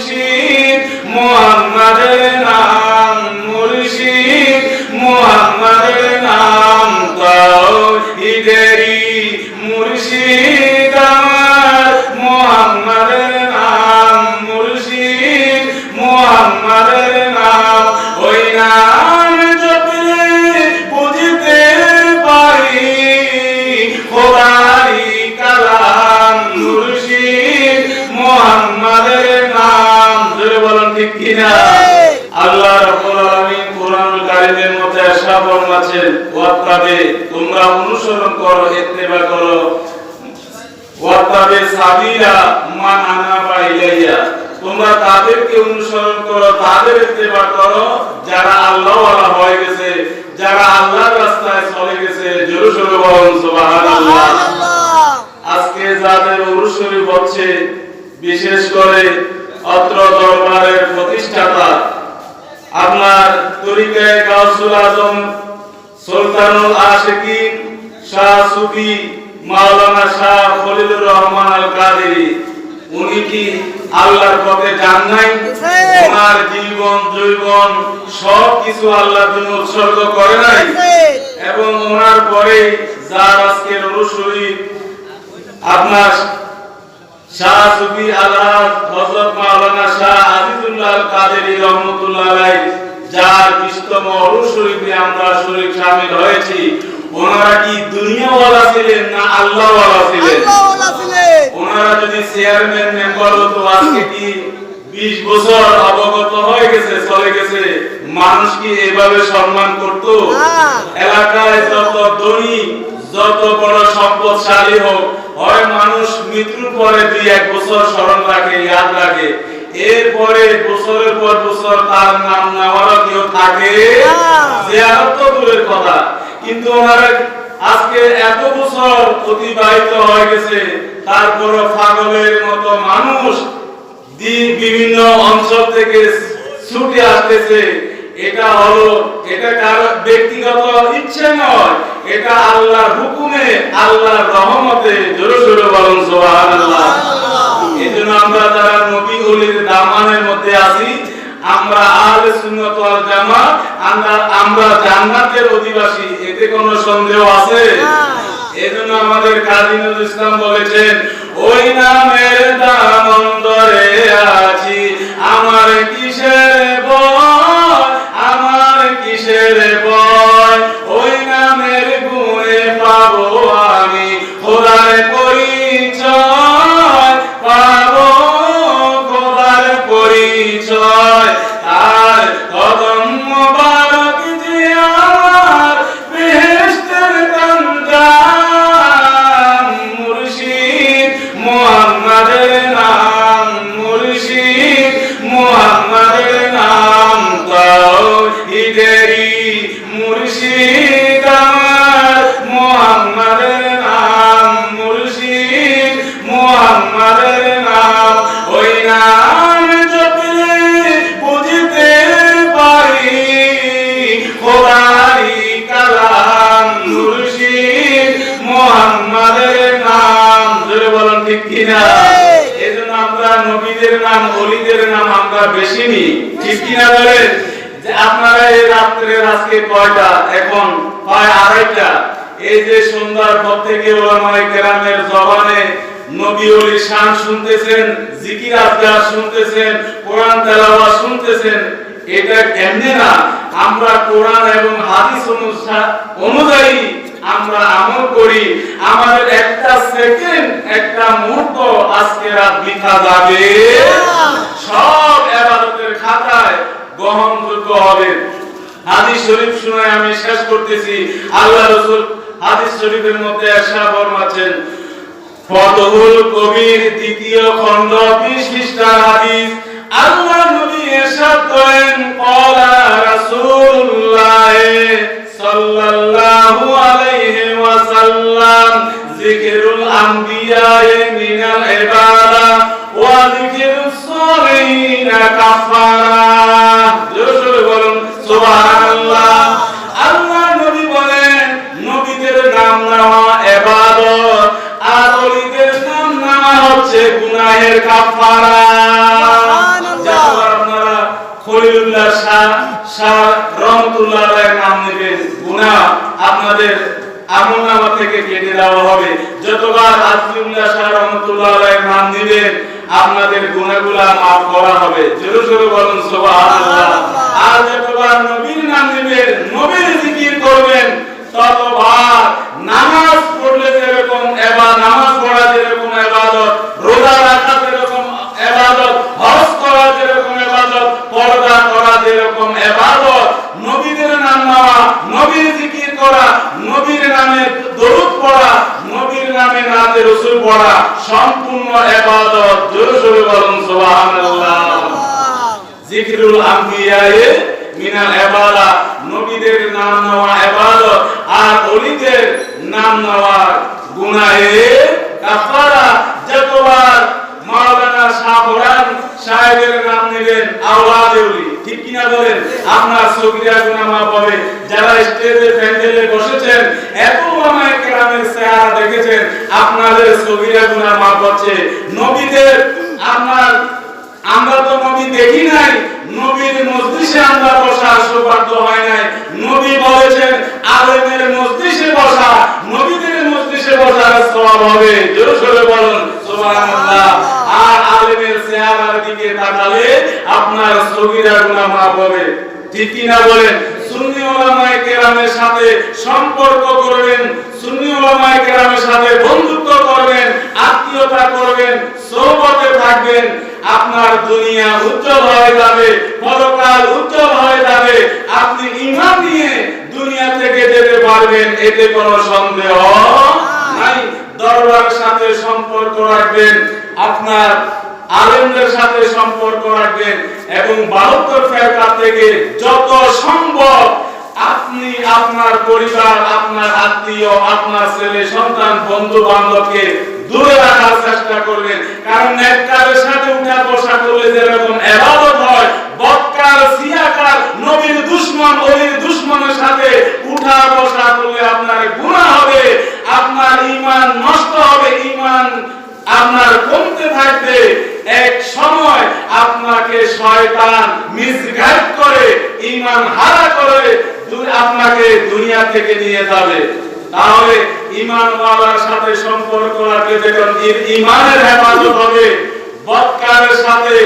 মুর্শিদ মুহাম্মাদের নাম, মুর্শিদ মুহাম্মাদের নাম, তাওহীদেরই মুর্শিদ আমার মুহাম্মাদের নাম, মুর্শিদ মুহাম্মাদের নাম। ওই নাম জপলে বুঝতে পারি খোদাই কালাম, মুর্শিদ মুহাম্মাদের নাম। জোরে বলুন ঠিক কিনা? আল্লাহ রাব্বুল আলামিন কোরআনুল কারীমের মধ্যে ارشاد ফরমাচ্ছেন, ওয়াত্তাবে, তোমরা অনুসরণ করো, ইত্তেবা করো, ওয়াত্তাবে সাবিলা মান আনাবা ইলাইয়া, তোমরা তাদেরকে অনুসরণ করো, তাদের ইত্তেবা করো যারা আল্লাহ ওয়ালা হয়ে গেছে, যারা আল্লাহর রাস্তায় চলে গেছে। জোরে জোরে বলুন সুবহানাল্লাহ। আজকে যাদের অনুসরণ হচ্ছে, বিশেষ করে অত্র দরবারের প্রতিষ্ঠাতা আপনার তরিকায়ে গাউসুল আজম সুলতানুল আশিকিন শাহ সুফি মাওলানা শাহ খলিলুর রহমান আল কাদেরী, উনি কি আল্লাহর পথে যান নাই? ওনার জীবন যৌবন সব কিছু আল্লাহর জন্য উৎসর্গ করে নাই? এবং ওনার পরে যার আজকের অনুসরী আপনার শাহ সুফি আলহাজ হযরত মাওলানা শাহ আজিজুল্লাহ আল কাদেরী রহমাতুল্লাহ আলাইহি, যার 20তম অনুসরীতে আমরা শরীক শামিল হয়েছি, ওনারা কি দুনিয়াওয়ালা ছিলেন না আল্লাহওয়ালা ছিলেন? আল্লাহওয়ালা ছিলেন। ওনারা যদি চেয়ারম্যান মেম্বার হতো, আজকে কি 20 বছর অবগত হয়ে গেছে, চলে গেছে, মানুষ কি এভাবে সম্মান করত? এলাকায় যত ধনী, যত বড় সম্পদশালী হোক, হয় মানুষ মৃত্যুর পরে 2-1 বছর স্মরণ রাখে, ইয়াদ রাখে, এরপরে বছরের পর বছর তার নাম নেওয়ারও কেউ থাকে? জিয়ারত তো দূরের কথা। কিন্তু ওনারা আজকে এত বছর অতিবাহিত হয়ে গেছে, তারপরও পাগলের মতো মানুষ বিভিন্ন অঞ্চল থেকে ছুটে আসতেছে। এটা হলো, এটা কারো ব্যক্তিগত ইচ্ছে নয়, এটা আল্লাহর হুকুমে, আল্লাহর রহমতে। জোরে জোরে বলুন সুবহানাল্লাহ। এজন্য আমরা যারা নবী ওলির দামানের মধ্যে আছি, আমরা আহলে সুন্নাত ওয়াল জামাত, আমরা জান্নাতের অধিবাসী, এতে কোনো সন্দেহ আছে? এজন্য আমাদের কাজী নজরুল ইসলাম বলেছেন, ওই নামের দামন ধরে আছি, আমার কিসের ভয়, আমার কিসের ভয়, ওই নামের গুণে পাবো আমি খোদার পরিচয়, পাবো খোদার পরিচয়। আর কদম মোবারক যে আমার বেহেশতের কান্দাম, মুর্শিদ মুহাম্মাদের নাম, মুর্শিদ মুহাম্মাদের নাম, তাওহীদেরই মুর্শিদ আমার মুহাম্মাদের নাম, মুর্শিদ মুহাম্মাদের নাম। ওই নাম জপলে বুঝতে পারি খোদাই কালাম, মুর্শিদ মুহাম্মাদের নাম। জোরে বলুন ঠিক কিনা? এজন্য আমরা নবীদের নাম, ওলিদের নাম আমরা বেশি নিই, ঠিক কিনা বলেন? যে আপনারা এই রাত্রের আজকে কয়টা? এখন প্রায় 2:30টা। এই যে সন্ধ্যার পর থেকে উলামায়ে কেরামের জবানে নবী ওলির শান শুনতেছেন, জিকির আজকার শুনতেছেন, কোরআন তেলাওয়াত শুনতেছেন। এটা কেমনে না আমরা কোরআন এবং হাদিস অনুযায়ী আমরা আমল করি, আমাদের একটা সেকেন্ড, একটা মুহূর্ত আজকে রাত বৃথা যাবে? সব ইবাদতের খাতায় গ্রহণযোগ্য হবে। হাদিস শরীফ শুনে আমি শেষ করতেছি। আল্লাহ রাসূল হাদিস শরীফের মধ্যে ارشاد ফরমাচ্ছেন, ফতহুল কবির 2য় খণ্ড 20 পৃষ্ঠার হাদিস, আল্লাহ নবী ارشاد করেন, ক্বালা রাসূলুল্লাহ সাল্লাল্লাহু আলাইহি ওয়াসাল্লাম, যিকরুল আমবিয়ায়ে মিনাল ইবাদা ওয়া যিকরুস সালিহিন কাফারা। জোরে বলুন সুবহানাল্লাহ। আল্লাহ নবী বলেন, নবীদের নাম নেওয়া ইবাদত, আর ওলিদের নাম নেওয়া হচ্ছে গুনাহের কাফারা। রহমাতুল্লাহ আলাইহির নাম নেবেন, গুনাহ আপনাদের আমলনামা থেকে কেটে দেওয়া হবে। যতবার আজিমুল্লাহ শাহ রহমাতুল্লাহ আলাইহির নাম নেবেন আপনাদের গুনাহগুলো maaf করা হবে। জোরে জোরে বলুন সুবহানাল্লাহ। আর যতবার নবীর নাম নেবেন, নবীর জিকির করবেন, ততবার নামাজ পড়লে যেরকম নামাজ পড়া যেরকম ইবাদত, রোজা রাখা যেরকম ইবাদত, হজ করা যেরকম ইবাদত, পর্দা করা যেরকম ইবাদত, নবীর নাম নেওয়া, নবীর জিকির করা, নবীর নামে দরুদ পড়া, নবীর নামে নাতে রাসূল পড়া সম্পূর্ণ ইবাদত। জোরে জোরে বলুন সুবহানাল্লাহ। জিকরুল আম্বিয়ায়ে মিনাল ইবাদত, নবীদের নাম নেওয়া ইবাদত, আর ওলিদের নাম নেওয়া গুনাহের কাফারা। যতবার মাওলানা শাহরান সাহেবের নাম নেবেন, আওলাদে ওলি, ঠিক কিনা বলেন, আপনার সগীরা গুনাহ মাফ হবে। যারা স্টেজে প্যান্ডেলে বসেছেন, এত ওলামায়ে কেরামের চেহারা দেখেছেন, আপনাদের সগীরা গুনাহ মাফ হচ্ছে। নবীদের আমরা তো নবী দেখি নাই, নবীর মজলিসে আমরা বসার সৌভাগ্য হয় নাই। নবী বলেছেন আলেমের মজলিসে বসা, নবীদের মজলিসে বসার সওয়াব হবে। জোরে জোরে বলুন সুবহানাল্লাহ। আর আলেমের চেহারার দিকে তাকালে আপনার সগীরা গুনাহ মাফ হবে, ঠিক কি না বলেন? সুন্নি উলামায়ে কেরামের সাথে সম্পর্ক করবেন, সুন্নি উলামায়ে কেরামের সাথে বন্ধুত্ব করবেন, আত্মীয়তা করবেন, সোহবতে থাকবেন, আপনার দুনিয়া উজ্জ্বল হয়ে যাবে, পরকাল উজ্জ্বল হয়ে যাবে। আপনি ঈমান নিয়ে দুনিয়া থেকে যেতে পারবেন, এতে কোনো সন্দেহ নাই। দরবারের সাথে সম্পর্ক রাখবেন, আপনার আলেমদের সাথে সম্পর্ক রাখবেন, এবং 72 ফেরকা থেকে যত সম্ভব আপনি আপনার পরিবার, আপনার আত্মীয়, আপনার ছেলে সন্তান, বন্ধু বান্ধবকে দূরে রাখার চেষ্টা করবেন। কারণ নেককারের সাথে উঠা বসা করলে যেরকম ইবাদত হয়, বদকার, সিয়াকার, নবীর দুশমন, ওলির দুশমনের সাথে উঠা বসা করলে আপনার গুনাহ হবে, আপনার ঈমান নষ্ট হবে, ঈমান আপনার কমতে থাকবে। এক সময় আপনাকে শয়তান মিসগাইড করে, ঈমান হারা করে আপনাকে দুনিয়া থেকে নিয়ে যাবে। তাহলে ঈমানওয়ালার সাথে সম্পর্ক রাখলে দেখুন ঈমানের হেফাজত হবে। বদকারের সাথে,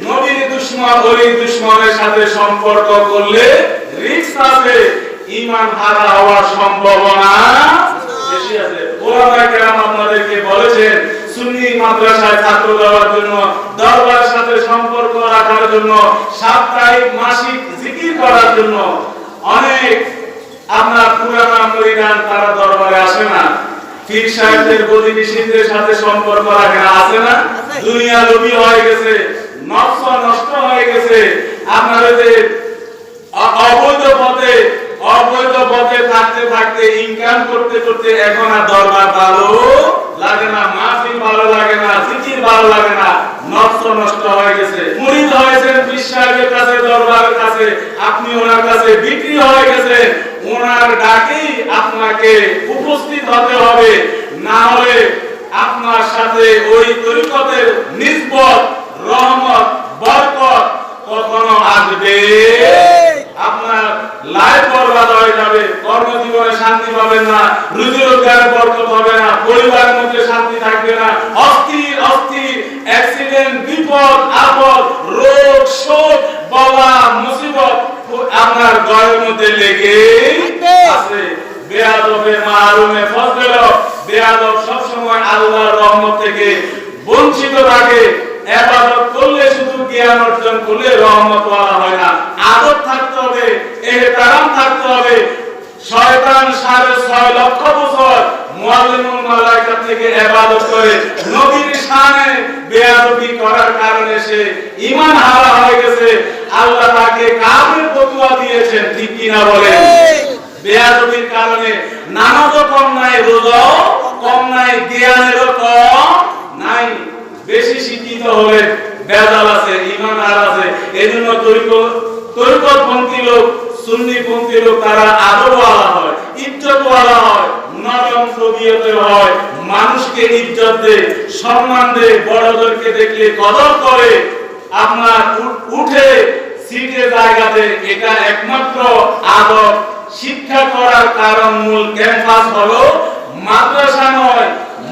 নবীর দুশমন, ওলির দুশমনের সাথে সম্পর্ক করলে রিস্ক আছে, ঈমান হারা হওয়ার সম্ভাবনা বেশি আছে। ওলামায়ে কেরাম আপনাদেরকে বলেছেন সুন্নি মাদ্রাসায় ছাত্র দেওয়ার জন্য, দরবারের সাথে সম্পর্ক রাখার জন্য, সাপ্তাহিক মাসিক জিকির করার জন্য। অনেক আপনার পুরানা মুরিদান তারা দরবারে আসে না, পীর সাহেবদের প্রতিনিধিদের সাথে সম্পর্ক রাখে না, আছে না? দুনিয়া লোভী হয়ে গেছে, নফস নষ্ট হয়ে গেছে, আপনাদের যে অবৈধ পথে থাকতে থাকতে, ইনকাম করতে করতে এখন আর দরবার ভালো লাগে না, মাহফিল ভালো লাগে না, জিকির ভালো লাগে না, নফস নষ্ট হয়ে গেছে। মুরিদ হয়েছেন পীর সাহেবের কাছে, দরবারের কাছে, আপনি ওনার কাছে বিক্রি হয়ে গেছেন। ওনার ডাকেই আপনাকে উপস্থিত হতে হবে, না হলে আপনার সাথে ওই তরিকতের নিসবত, রহমত, বরকত কখনো আসবে। আপনার লাইফ বরবাদ হয়ে যাবে, কর্মজীবনে শান্তি পাবেন না, রুজি রোজগারে বরকত হবে না, পরিবারের মধ্যে শান্তি থাকবে না, অস্থির অ্যাক্সিডেন্ট, বিপদ আপদ, রোগ শোক, বালা মুসিবত আপনার ঘরের মধ্যে লেগে আছে। বেয়াদবে মারুমে ফজল, বেয়াদব সব সময় আল্লাহর রহমত থেকে বঞ্চিত থাকে। ইবাদত করলে শুধু জ্ঞান অর্জন করলে রহমত ওয়ালা হয় না, আদব থাকতে হবে, ইহতিরাম থাকতে হবে। শয়তান 6.5 লক্ষ বছর মুআল্লিমুল মালায়েকা থেকে ইবাদত করে, নবীর শানে বেয়াদবি করার কারণে সে ঈমান হারা হয়ে গেছে। আল্লাহ তাকে কাফের বদুয়া দিয়েছেন, ঠিক কি না বলেন? বেয়াদবির কারণে নামাজও কম নাই, রোজাও কম নাই, জ্ঞানেরও কম নাই। বেশি শিক্ষিত হলে বেজাল আছে, ঈমান আর আছে। এজন্য তরিকতপন্থী লোক, সুন্নিপন্থী লোক তারা আদবওয়ালা হয়, ইজ্জতওয়ালা হয়, নরম তবিয়তের হয়, মানুষকে ইজ্জত দেয়, সম্মান দেয়, বড়দেরকে দেখলে কদর করে, আপনার উঠে সিটে জায়গাতে, এটা একমাত্র আদব শিক্ষা করার কারণ মূল ক্যাম্পাস হলো মাদ্রাসা নয়,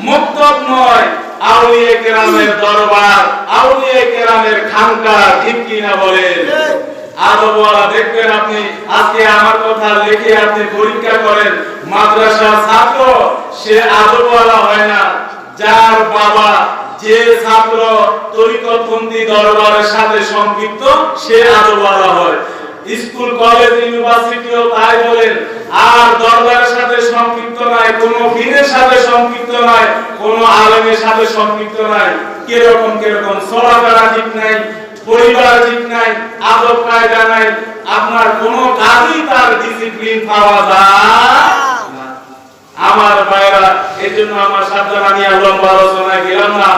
মক্তব নয়, আউলিয়া কেরামের দরবার, আউলিয়া কেরামের খানকা। ঠিক কিনা বলেন? আদবওয়ালা দেখবেন আপনি, আজকে আমার কথা লিখে আপনি পরীক্ষা করেন, মাদ্রাসার ছাত্র সে আদবওয়ালা হয় না। যার বাবা যে ছাত্র তরিকতপন্থী দরবারের সাথে সম্পৃক্ত সে আদবওয়ালা হয়। স্কুল কলেজ ইউনিভার্সিটিও তাই বলেন। আর দরবারের সাথে সম্পৃক্ত নাই, কোন পীরের সাথে সম্পৃক্ত নাই, কোন আলেমের সাথে সম্পৃক্ত নাই, কিরকম কিরকম চলাফেরা ঠিক নাই, পরিবার ঠিক নাই, আদব কায়দা নাই, আপনার কোন কাজই তার ডিসিপ্লিন পাওয়া যায় না। আমার ভাইরা, এজন্য আমার সাবধান, আমি লম্বা আলোচনায় গেলাম না।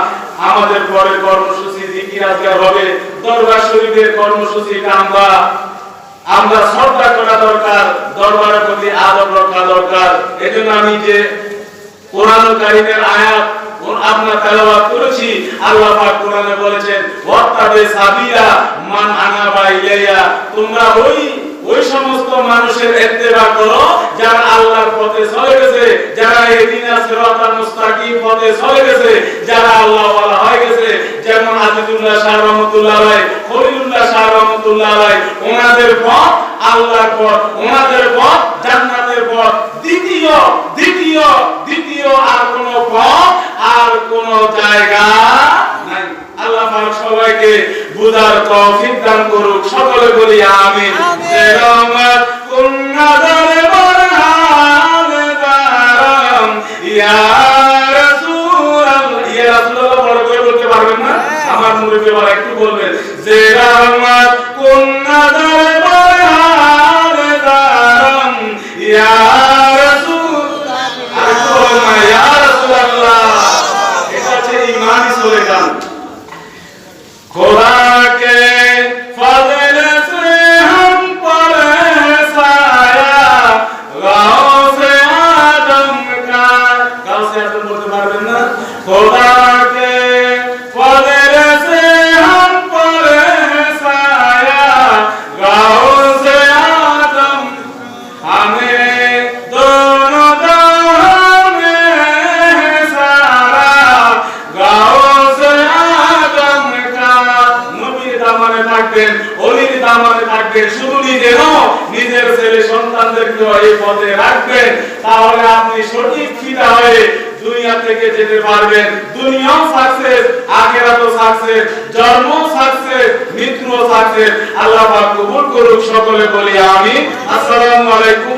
আমাদের পরে কর্মসূচি জিকির আজকার হবে, দরবার শরীফের কর্মসূচিটা আমরা শ্রদ্ধা করা দরকার, দরবারের প্রতি আদব রাখা দরকার। এজন্য আমি যে কোরআন কারীমের আয়াত আপনারা তেলাওয়াত করেছি, আল্লাহ পাক কোরআনে বলেছেন ওয়াত্তাবে সাবিলা মান আনাবা ইলাইয়া, তোমরা ওই সমস্ত মানুষের ইত্তেবা করো যারা আল্লাহর পথে চলে গেছে, যারা ইহদিনাস সিরাতাল মুস্তাকিম পথে চলে গেছে, যারা আল্লাহ ওয়ালা হয়ে গেছে। যেমন আজিজুল্লাহ শাহ রহমাতুল্লাহ আলাইহি, খলিলুল্লাহ শাহ রহমাতুল্লাহ আলাইহি, ওনাদের পথ আল্লাহর পথ, ওনাদের পথ জান্নাতের পথ। দ্বিতীয় আর কোন পথ আর কোন জায়গা নাই। আল্লাহ পাক সবাইকে বুঝার তৌফিক দান করুক, সকলে বলি আমিন। রহমত কুন্নাদারে বরহানে দারম ইয়া রাসূলুল্লাহ, ইয়া রাসূলুল্লাহ বড় করে বলতে পারবেন না? আমার মুরব্বি বড় একটু বলবেন যে রহমত কুন্নাদারে বরহানে দারম ইয়া রাসূলুল্লাহ, আরেকটু বলেন না ইয়া রাসূলুল্লাহ। এটা হচ্ছে ঈমানি স্লোগান। खुदा के फज़ल से हम पर साया, गाँव से आदम का, गाँव से आदम बोलते पारबेन ना? खुदा के फज़ल से हम पर साया, गाँव से आदम, हमें दोनों जहां में सारा, गाँव से आदम का। নবীর দামানে থাকবেন, ওলির দামানে থাকবেন, শুধু নিজের ছেলে সন্তানদেরকে এই পথে রাখবেন, তাহলে আপনি সঠিক ফিদা হয়ে দুনিয়া থেকে যেতে পারবেন। দুনিয়াও সাকসেস, আখিরাতও সাকসেস, জন্ম সাকসেস, মৃত্যুও সাকসেস। আল্লাহ পাক কবুল করুক, সকলে বলি আমিন। আসসালামু আলাইকুম।